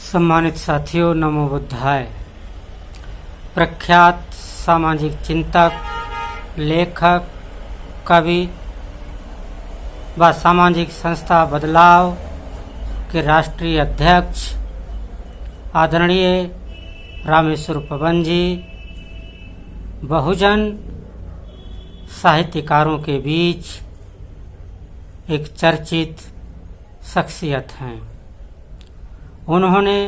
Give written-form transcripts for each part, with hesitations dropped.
सम्मानित साथियों, नमो बुद्धाय। प्रख्यात सामाजिक चिंतक, लेखक, कवि व सामाजिक संस्था बदलाव के राष्ट्रीय अध्यक्ष आदरणीय रामेश्वर पवन जी बहुजन साहित्यकारों के बीच एक चर्चित शख्सियत हैं। उन्होंने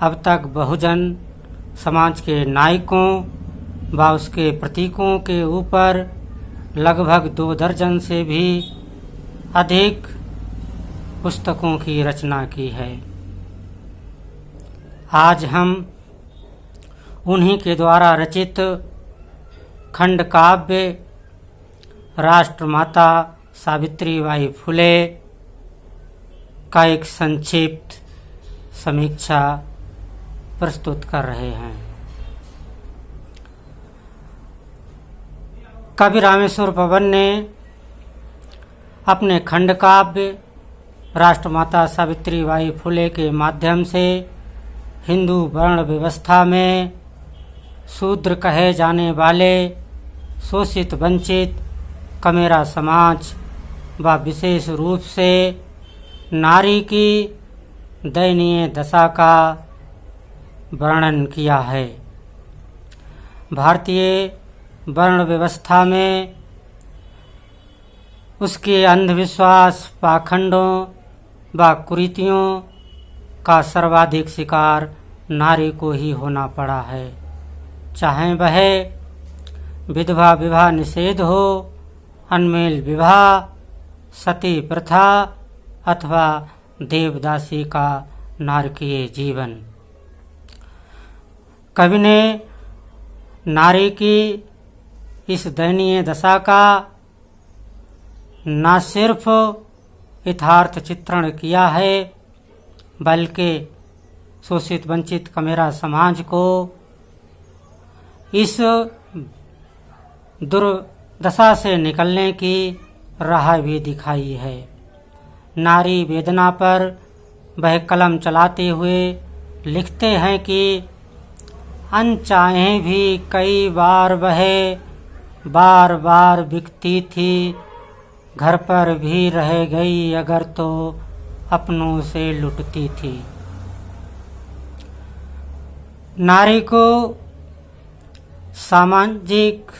अब तक बहुजन समाज के नायकों व उसके प्रतीकों के ऊपर लगभग 2 दर्जन से भी अधिक पुस्तकों की रचना की है। आज हम उन्हीं के द्वारा रचित खंड काव्य राष्ट्रमाता सावित्रीबाई फुले का एक संक्षिप्त समीक्षा प्रस्तुत कर रहे हैं। कवि रामेश्वर पवन ने अपने खंड काव्य राष्ट्रमाता सावित्रीबाई फुले के माध्यम से हिंदू वर्ण व्यवस्था में शूद्र कहे जाने वाले शोषित वंचित कमेरा समाज व विशेष रूप से नारी की दयनीय दशा का वर्णन किया है। भारतीय वर्ण व्यवस्था में उसके अंधविश्वास, पाखंडों व कुरीतियों का सर्वाधिक शिकार नारी को ही होना पड़ा है, चाहे वह विधवा विवाह निषेध हो, अनमेल विवाह, सती प्रथा अथवा देवदासी का नारकीय जीवन। कवि ने नारी की इस दयनीय दशा का न सिर्फ यथार्थ चित्रण किया है, बल्कि शोषित वंचित कमेरा समाज को इस दुर्दशा से निकलने की राह भी दिखाई है। नारी वेदना पर वह कलम चलाते हुए लिखते हैं कि अनचाहे भी कई बार वह बार बार बिकती थी, घर पर भी रह गई अगर तो अपनों से लुटती थी। नारी को सामाजिक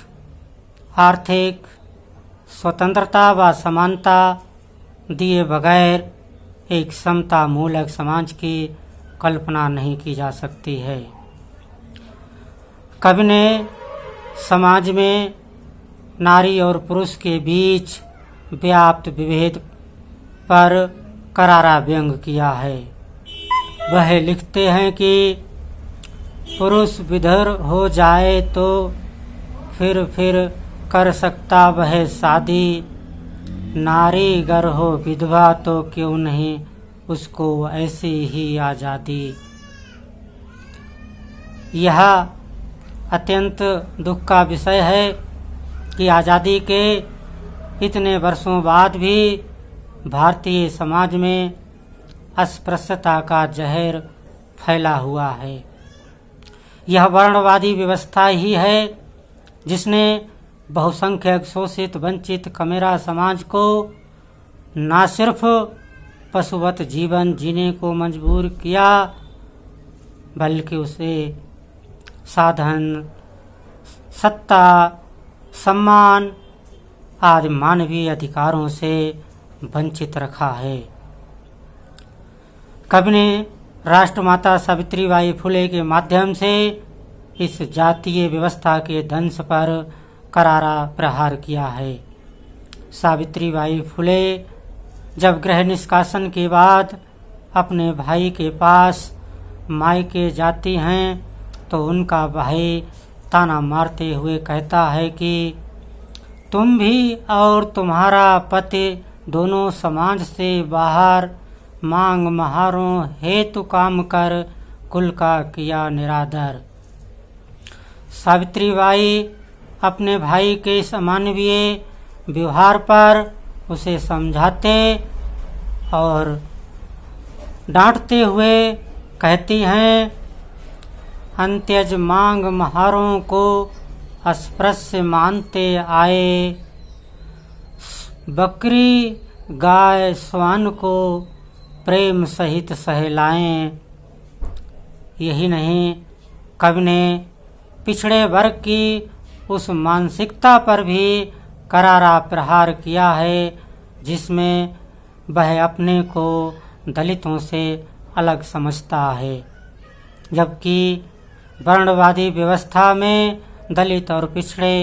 आर्थिक स्वतंत्रता व समानता दिए बगैर एक समता मूलक समाज की कल्पना नहीं की जा सकती है। कवि ने समाज में नारी और पुरुष के बीच व्याप्त विभेद पर करारा व्यंग किया है। वह लिखते हैं कि पुरुष विधर हो जाए तो फिर कर सकता वह शादी, नारी गर हो विधवा तो क्यों नहीं उसको ऐसी ही आज़ादी। यह अत्यंत दुख का विषय है कि आज़ादी के इतने वर्षों बाद भी भारतीय समाज में अस्पृश्यता का जहर फैला हुआ है। यह वर्णवादी व्यवस्था ही है जिसने बहुसंख्यक शोषित वंचित कमेरा समाज को न सिर्फ पशुवत जीवन जीने को मजबूर किया, बल्कि उसे साधन, सत्ता, सम्मान आदि मानवीय अधिकारों से वंचित रखा है। कवि ने राष्ट्रमाता सावित्रीबाई फुले के माध्यम से इस जातीय व्यवस्था के दंश पर करारा प्रहार किया है। सावित्रीबाई फुले जब गृह निष्कासन के बाद अपने भाई के पास मायके जाती हैं तो उनका भाई ताना मारते हुए कहता है कि तुम भी और तुम्हारा पति दोनों समाज से बाहर, मांग महारों हेतु काम कर कुल का किया निरादर। सावित्रीबाई अपने भाई के इस अमानवीय व्यवहार पर उसे समझाते और डांटते हुए कहती हैं, अंत्यज मांग महारों को अस्पृश्य मानते आए, बकरी गाय स्वान को प्रेम सहित सहलाएं। यही नहीं, कवि ने पिछड़े वर्ग की उस मानसिकता पर भी करारा प्रहार किया है जिसमें वह अपने को दलितों से अलग समझता है, जबकि वर्णवादी व्यवस्था में दलित और पिछड़े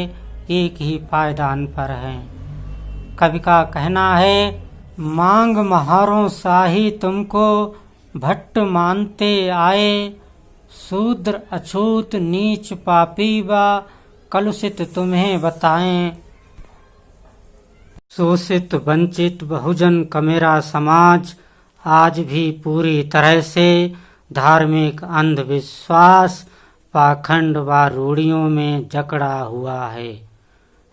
एक ही पायदान पर हैं। कवि का कहना है, मांग महारों साही तुमको भट्ट मानते आए, शूद्र अछूत नीच पापी व कलुषित तुम्हें बताएं। शोषित वंचित बहुजन का मेरा समाज आज भी पूरी तरह से धार्मिक अंधविश्वास, पाखंड व रूढ़ियों में जकड़ा हुआ है।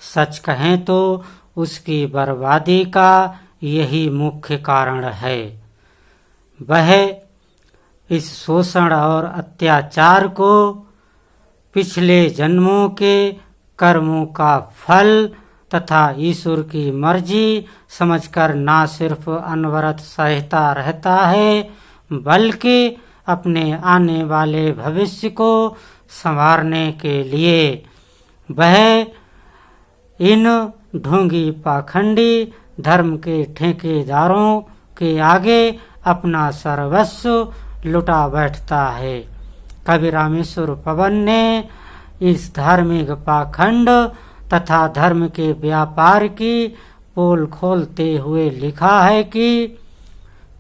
सच कहें तो उसकी बर्बादी का यही मुख्य कारण है। वह इस शोषण और अत्याचार को पिछले जन्मों के कर्मों का फल तथा ईश्वर की मर्जी समझकर ना सिर्फ अनवरत सहता रहता है, बल्कि अपने आने वाले भविष्य को संवारने के लिए वह इन ढोंगी पाखंडी धर्म के ठेकेदारों के आगे अपना सर्वस्व लुटा बैठता है। कवि रामेश्वर पवन ने इस धार्मिक पाखंड तथा धर्म के व्यापार की पोल खोलते हुए लिखा है कि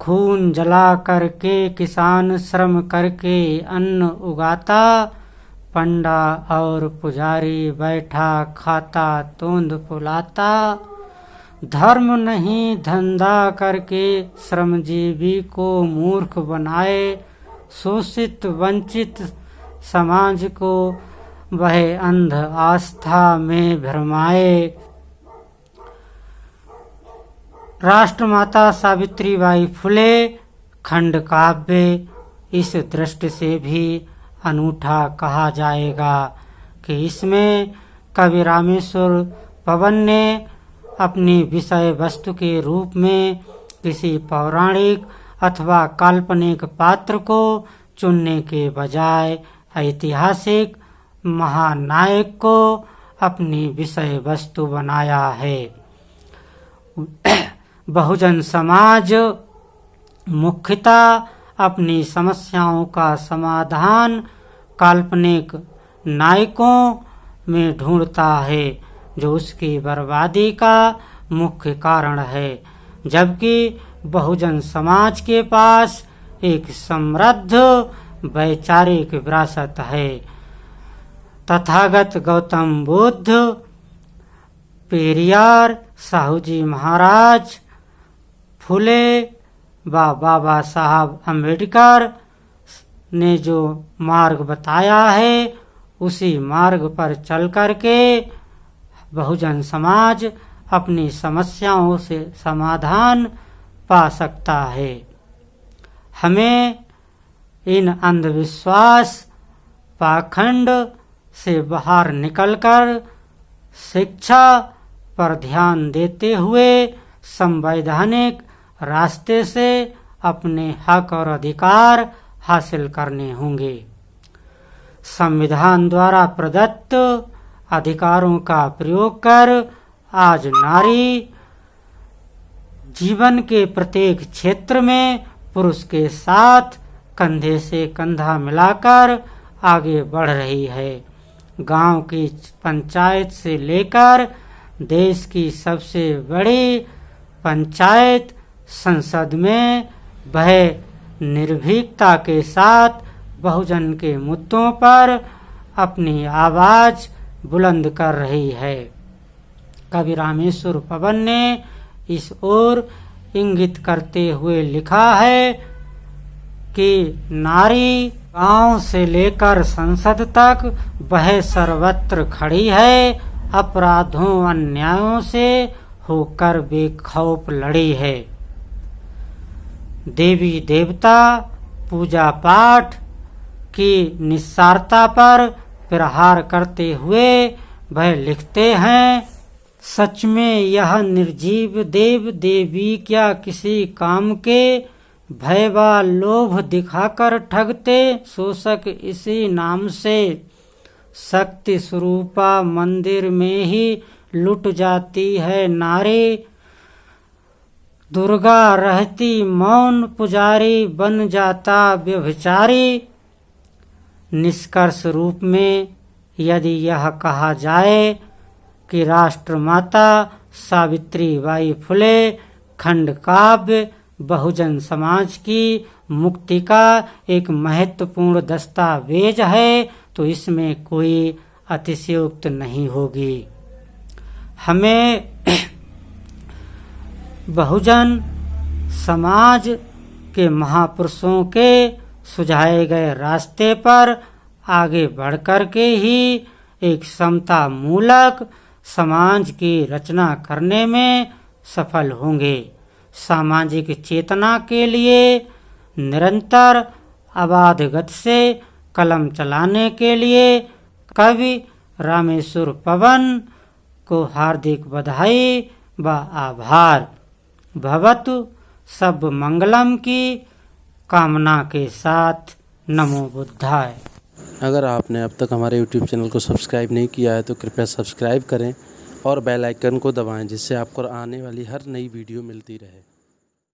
खून जला करके किसान श्रम करके अन्न उगाता, पंडा और पुजारी बैठा खाता तोंद फुलाता, धर्म नहीं धंधा करके श्रमजीवी को मूर्ख बनाए, शोषित वंचित समाज को वह अंध आस्था में भरमाए। राष्ट्रमाता सावित्रीबाई फुले खंड काव्य इस दृष्टि से भी अनूठा कहा जाएगा कि इसमें कवि रामेश्वर पवन ने अपनी विषय वस्तु के रूप में किसी पौराणिक अथवा काल्पनिक पात्र को चुनने के बजाय ऐतिहासिक महानायक को अपनी विषय वस्तु बनाया है। बहुजन समाज मुख्यतः अपनी समस्याओं का समाधान काल्पनिक नायकों में ढूंढता है, जो उसकी बर्बादी का मुख्य कारण है, जबकि बहुजन समाज के पास एक समृद्ध वैचारिक विरासत है। तथागत गौतम बुद्ध, पेरियार, साहूजी महाराज, फुले व बाबा साहब अम्बेडकर ने जो मार्ग बताया है, उसी मार्ग पर चल करके बहुजन समाज अपनी समस्याओं से समाधान पा सकता है। हमें इन अंधविश्वास पाखंड से बाहर निकलकर शिक्षा पर ध्यान देते हुए संवैधानिक रास्ते से अपने हक और अधिकार हासिल करने होंगे। संविधान द्वारा प्रदत्त अधिकारों का प्रयोग कर आज नारी जीवन के प्रत्येक क्षेत्र में पुरुष के साथ कंधे से कंधा मिलाकर आगे बढ़ रही है। गांव की पंचायत से लेकर देश की सबसे बड़ी पंचायत संसद में वह निर्भीकता के साथ बहुजन के मुद्दों पर अपनी आवाज बुलंद कर रही है। कवि रामेश्वर पवन ने इस ओर इंगित करते हुए लिखा है कि नारी गांव से लेकर संसद तक वह सर्वत्र खड़ी है, अपराधों अन्यायों से होकर बेखौफ लड़ी है। देवी देवता पूजा पाठ की निस्सारता पर प्रहार करते हुए वह लिखते हैं, सच में यह निर्जीव देव देवी क्या किसी काम के भय व लोभ दिखाकर ठगते शोषक इसी नाम से शक्ति स्वरूपा मंदिर में ही लुट जाती है नारी। दुर्गा रहती मौन पुजारी बन जाता व्यभिचारी। निष्कर्ष रूप में यदि यह कहा जाए कि राष्ट्रमाता सावित्री बाई फुले खंड काव्य बहुजन समाज की मुक्ति का एक महत्वपूर्ण दस्तावेज है तो इसमें कोई अतिशयोक्ति नहीं होगी। हमें बहुजन समाज के महापुरुषों के सुझाए गए रास्ते पर आगे बढ़कर के ही एक समता मूलक समाज की रचना करने में सफल होंगे। सामाजिक चेतना के लिए निरंतर अबाध गति से कलम चलाने के लिए कवि रामेश्वर पवन को हार्दिक बधाई व आभार। भवतु सब मंगलम की कामना के साथ नमो बुद्धाय। अगर आपने अब तक हमारे YouTube चैनल को सब्सक्राइब नहीं किया है तो कृपया सब्सक्राइब करें और बेल आइकन को दबाएं जिससे आपको आने वाली हर नई वीडियो मिलती रहे।